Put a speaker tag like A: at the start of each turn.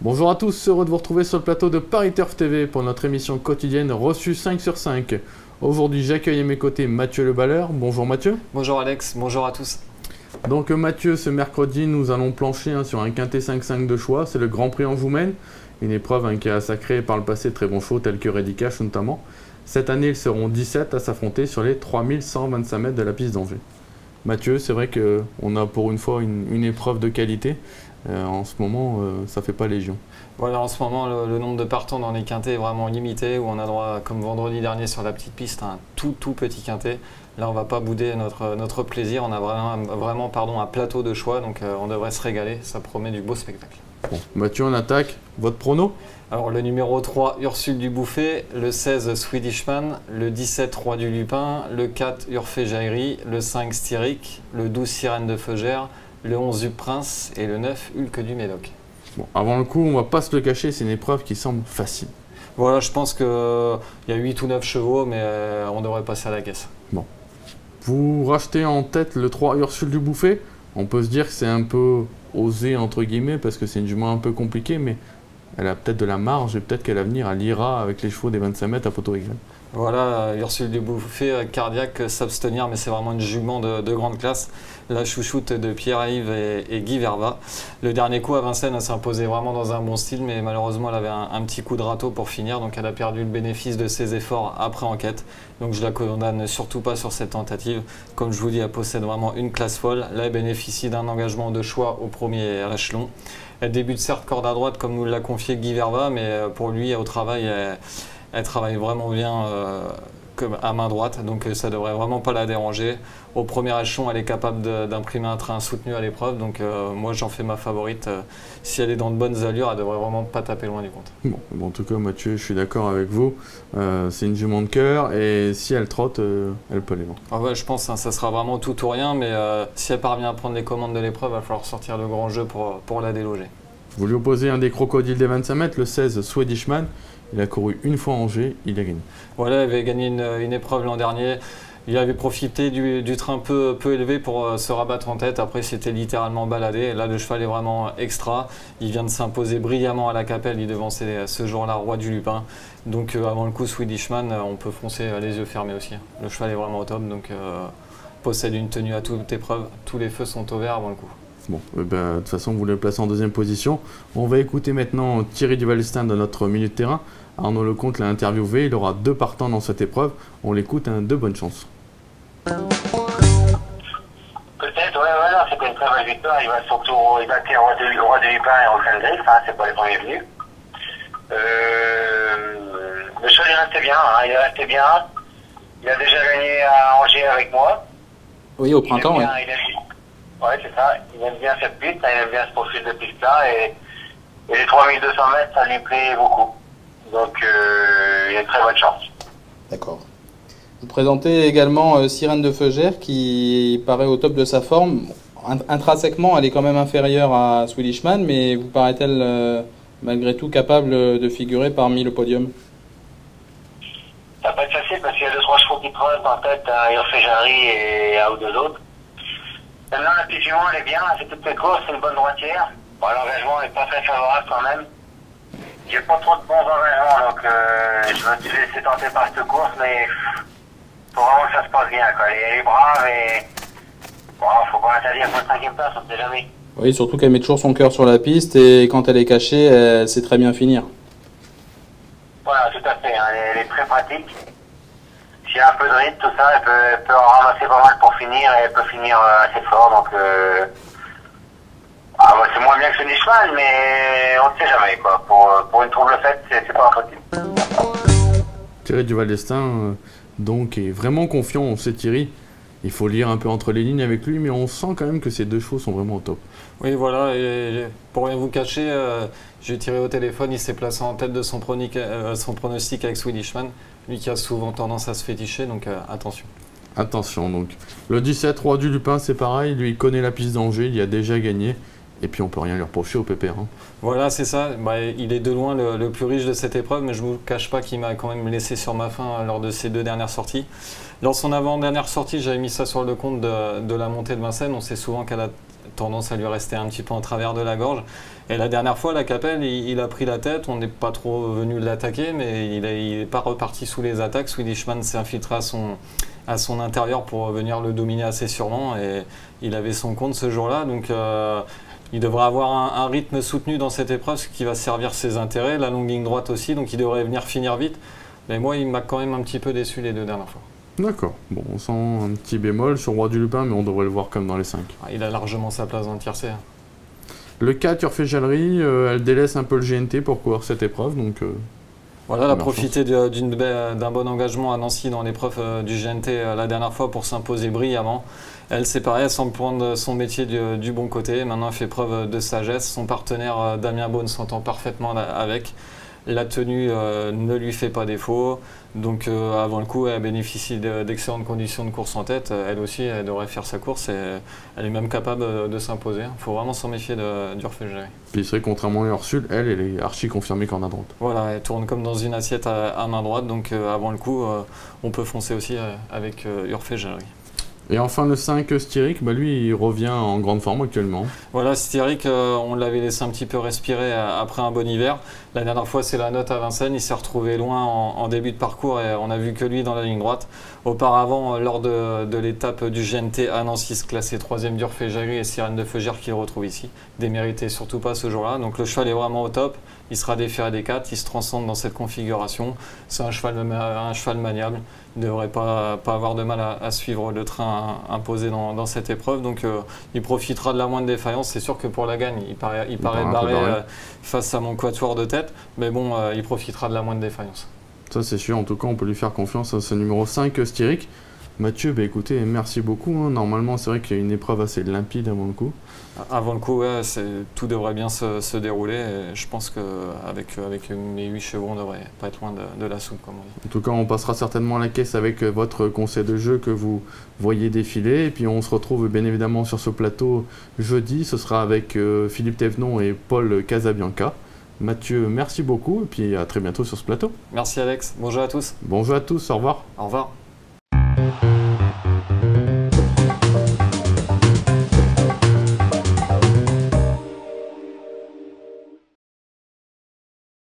A: Bonjour à tous, heureux de vous retrouver sur le plateau de Paris Turf TV pour notre émission quotidienne reçue 5 sur 5. Aujourd'hui, j'accueille à mes côtés Mathieu Le Balleur. Bonjour Mathieu.
B: Bonjour Alex, bonjour à tous.
A: Donc Mathieu, ce mercredi, nous allons plancher sur un quintet 5-5 de choix. C'est le Grand Prix Anjoumen, une épreuve qui a sacré par le passé de très bons chevaux tels que Ready Cash notamment. Cette année, ils seront 17 à s'affronter sur les 3125 mètres de la piste d'Angers. Mathieu, c'est vrai qu'on a pour une fois une épreuve de qualité. En ce moment, ça fait pas légion.
B: Voilà, en ce moment, le nombre de partants dans les quintets est vraiment limité, où on a droit, comme vendredi dernier sur la petite piste, à un tout petit quintet. Là, on va pas bouder notre plaisir, on a vraiment un plateau de choix, donc on devrait se régaler, ça promet du beau spectacle.
A: Bon, Mathieu, on attaque. Votre prono?
B: Alors, le numéro 3, Ursule du Bouffet, le 16, Swedishman, le 17, Roi du Lupin, le 4, Urfé Jairi, le 5, Styric, le 12, Sirène de Feugère, le 11, Up Prince et le 9, Hulk du Médoc.
A: Bon, avant le coup, on va pas se le cacher, c'est une épreuve qui semble facile.
B: Voilà, je pense qu'il y a 8 ou 9 chevaux, mais on devrait passer à la caisse.
A: Bon. Vous rachetez en tête le 3 Ursule du Bouffet. On peut se dire que c'est un peu osé, entre guillemets, parce que c'est une jument un peu compliquée, mais elle a peut-être de la marge et peut-être qu'à l'avenir, elle ira avec les chevaux des 25 mètres à poteau égal.
B: Voilà, Ursule du Bouffet, cardiaque, s'abstenir, mais c'est vraiment une jument de grande classe. La chouchoute de Pierre-Yves et Guy Verva. Le dernier coup à Vincennes, elle s'est imposée vraiment dans un bon style, mais malheureusement, elle avait un petit coup de râteau pour finir, donc elle a perdu le bénéfice de ses efforts après enquête. Donc je la condamne surtout pas sur cette tentative. Comme je vous dis, elle possède vraiment une classe folle. Là, elle bénéficie d'un engagement de choix au premier échelon. Elle débute certes corde à droite, comme nous l'a confié Guy Verva, mais pour lui, au travail, elle travaille vraiment bien comme à main droite, donc ça ne devrait vraiment pas la déranger. Au premier échelon, elle est capable d'imprimer un train soutenu à l'épreuve, donc moi j'en fais ma favorite. Si elle est dans de bonnes allures, elle devrait vraiment pas taper loin du compte.
A: Bon, en tout cas, Mathieu, je suis d'accord avec vous. C'est une jument de cœur et si elle trotte, elle peut aller loin.
B: Ah ouais, je pense que ça sera vraiment tout ou rien, mais si elle parvient à prendre les commandes de l'épreuve, il va falloir sortir le grand jeu pour la déloger.
A: Vous lui opposez un des crocodiles des 25 mètres, le 16 Swedishman. Il a couru une fois à Angers, il a gagné.
B: Voilà, il avait gagné une épreuve l'an dernier. Il avait profité du train peu élevé pour se rabattre en tête. Après, c'était littéralement baladé. Là, le cheval est vraiment extra. Il vient de s'imposer brillamment à la Capelle. Il devançait ce jour-là Roi du Lupin. Donc, avant le coup, Swedishman, on peut foncer les yeux fermés aussi. Le cheval est vraiment au top. Donc, possède une tenue à toute épreuve. Tous les feux sont au vert avant le coup.
A: Bon, de toute façon, vous le placez en deuxième position. On va écouter maintenant Thierry Duvalestin de notre milieu de terrain. Arnaud Lecomte l'a interviewé. Il aura 2 partants dans cette épreuve. On l'écoute, de bonne chance.
C: Peut-être, ouais, non, c'est pas une très belle victoire. Il va surtout Roi de Lupin et Roxane Griff, hein, c'est pas les premiers venus. Le cheval il restait bien, hein, il est resté bien. Il a déjà gagné à Angers avec moi.
D: Oui, au printemps, oui.
C: Ouais, c'est ça. Il aime bien cette piste, il aime bien ce profil de piste-là. Et les 3200 mètres, ça lui plaît beaucoup. Donc, il a une très bonne chance.
D: D'accord. Vous présentez également Sirène de Feugère qui paraît au top de sa forme. Intrinsèquement, elle est quand même inférieure à Swedishman, mais vous paraît-elle malgré tout capable de figurer parmi le podium?
C: Ça va pas être facile parce qu'il y a 2-3 chevaux qui trottent en tête à Urfé Jairi et à ou deux autres. Maintenant, la petite jument, elle est bien, c'est toutes les courses, c'est une bonne droitière. Bon, l'engagement n'est pas très favorable quand même. J'ai pas trop de bons engagements, donc je me suis laissé tenter par cette course, mais faut vraiment que ça se passe bien, quoi. Elle est brave et bon, faut pas l'interdire pour la 5e place, on ne sait jamais.
D: Oui, surtout qu'elle met toujours son cœur sur la piste et quand elle est cachée, elle sait très bien finir.
C: Voilà, tout à fait, hein. Elle est très pratique. S'il y a un peu de rythme, tout ça, elle peut en ramasser pas mal pour finir et elle peut finir assez fort, donc c'est moins bien que ce cheval, mais on ne sait jamais, quoi. Pour une trouble faite, c'est pas impossible.
A: Thierry Duvalestin, donc, est vraiment confiant. On sait Thierry. Il faut lire un peu entre les lignes avec lui, mais on sent quand même que ces 2 chevaux sont vraiment au top.
B: Oui, voilà, et pour rien vous cacher, j'ai tiré au téléphone, il s'est placé en tête de son pronostic avec Swedishman, lui qui a souvent tendance à se féticher, donc attention.
A: Attention, donc. Le 17, Roi du Lupin, c'est pareil, lui il connaît la piste d'Angers, il y a déjà gagné, Et puis on peut rien lui reprocher au PPR. Hein.
B: Voilà, c'est ça. Bah, il est de loin le plus riche de cette épreuve, mais je ne vous cache pas qu'il m'a quand même laissé sur ma faim lors de ses 2 dernières sorties. Lors de son avant-dernière sortie, j'avais mis ça sur le compte de la montée de Vincennes. On sait souvent qu'elle a tendance à lui rester un petit peu en travers de la gorge. Et la dernière fois, la Capelle, il a pris la tête. On n'est pas trop venu l'attaquer, mais il n'est pas reparti sous les attaques. Swedish-Man s'est infiltré à son intérieur pour venir le dominer assez sûrement. Et il avait son compte ce jour-là. Donc il devrait avoir un rythme soutenu dans cette épreuve, ce qui va servir ses intérêts. La longue ligne droite aussi, donc il devrait venir finir vite. Mais moi, il m'a quand même un petit peu déçu les 2 dernières fois.
A: D'accord. Bon, on sent un petit bémol sur Roi du Lupin, mais on devrait le voir comme dans les 5.
B: Il a largement sa place dans le tiercé.
A: Le 4, Urfé-Jallery, elle délaisse un peu le GNT pour courir cette épreuve, donc...
B: Voilà, elle a profité d'un bon engagement à Nancy dans l'épreuve du GNT la dernière fois pour s'imposer brillamment. Elle, c'est pareil, elle semble prendre son métier du bon côté. Maintenant, elle fait preuve de sagesse. Son partenaire Damien Beaune s'entend parfaitement avec. La tenue ne lui fait pas défaut. Donc, avant le coup, elle bénéficie d'excellentes conditions de course en tête. Elle aussi, elle devrait faire sa course et elle est même capable de s'imposer. Il faut vraiment s'en méfier d'Urfé-Jallery.
A: Puis c'est vrai, contrairement à Ursule, elle est archi confirmée qu'en a droite.
B: Voilà, elle tourne comme dans une assiette à main droite. Donc, avant le coup, on peut foncer aussi avec Urfé-Jallery.
A: Et enfin le 5, Styric, bah lui il revient en grande forme actuellement.
B: Voilà, Styric, on l'avait laissé un petit peu respirer après un bon hiver. La dernière fois c'est la note à Vincennes, il s'est retrouvé loin en début de parcours et on a vu que lui dans la ligne droite. Auparavant, lors de l'étape du GNT à Nancy, classé 3e d'Urfé-Jallery et Sirène de Feugère qui le retrouve ici. Démérité surtout pas ce jour-là, donc le cheval est vraiment au top. Il sera déféré des 4, il se transcende dans cette configuration. C'est un cheval maniable. Il ne devrait pas avoir de mal à suivre le train imposé dans cette épreuve. Donc il profitera de la moindre défaillance. C'est sûr que pour la gagne, il paraît barré face à mon quatuor de tête. Mais bon, il profitera de la moindre défaillance. Ça
A: c'est sûr. En tout cas, on peut lui faire confiance à ce numéro 5, Styric. Mathieu, bah écoutez, merci beaucoup. Hein. Normalement, c'est vrai qu'il y a une épreuve assez limpide avant le coup.
B: Avant le coup, ouais, tout devrait bien se dérouler. Et je pense qu'avec mes 8 chevaux, on ne devrait pas être loin de la soupe, comme on dit.
A: En tout cas, on passera certainement à la caisse avec votre conseil de jeu que vous voyez défiler. Et puis, on se retrouve bien évidemment sur ce plateau jeudi. Ce sera avec Philippe Thévenon et Paul Casabianca. Mathieu, merci beaucoup. Et puis, à très bientôt sur ce plateau.
B: Merci, Alex. Bonjour à tous.
A: Bonjour à tous. Au revoir.
B: Au revoir.